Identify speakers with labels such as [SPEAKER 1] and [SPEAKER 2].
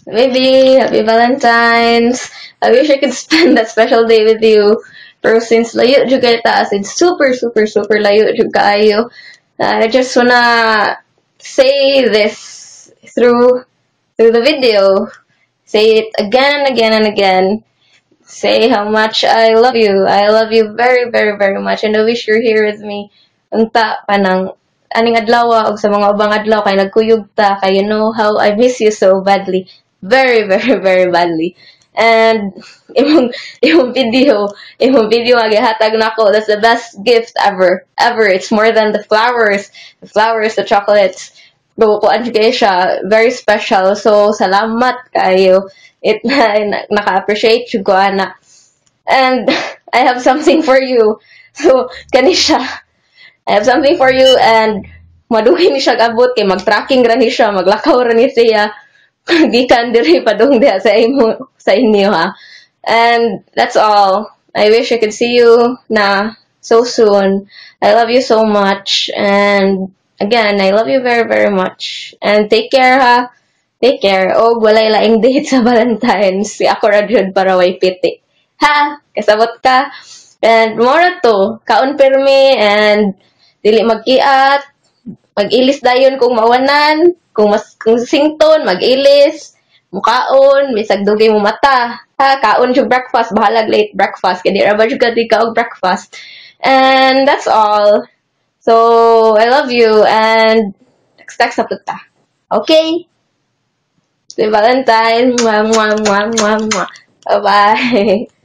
[SPEAKER 1] Maybe happy Valentine's. I wish I could spend that special day with you. Pero since layo jud kay ta, as in super layo jud kaayo. I just wanna say this through the video. Say it again and again and again. Say how much I love you. I love you very much, and I wish you're here with me. Unta panang aning adlaw og sa mga ubang adlaw kay nagkuyog ta kay you know how I miss you so badly. Very badly. And imong video nga gihatag nako. That's the best gift ever. It's more than the flowers, the chocolates. Kuan kayo siya, very special. So salamat kayo. It naka-appreciate jud ko ana. And I have something for you. So kani siya. I have something for you, and maduhi ni siya abot kay mag-tracking ra ni siya, maglakaw ra ni siya. Gikan diri padung diha sa inyo ha. And that's all. I wish I could see you na so soon. I love you so much, and again, I love you very much. And take care ha. Take care. Og walay laing date sa Valentine's. Si ako ra jud para way piti. Ha? Kasabot ka. And mora to, kaon permi and dili magkiat, mag-ilis dayon kung mawanan, kung sington, mag-ilis, mukaon, bisag dugay mo mata. Ha, kaon jud breakfast, bahalag late breakfast, kaya di ra ba jud ka di kaog breakfast. And that's all. So, I love you, and text sa puta. Okay? Happy Valentine. Mwah. Bye-bye.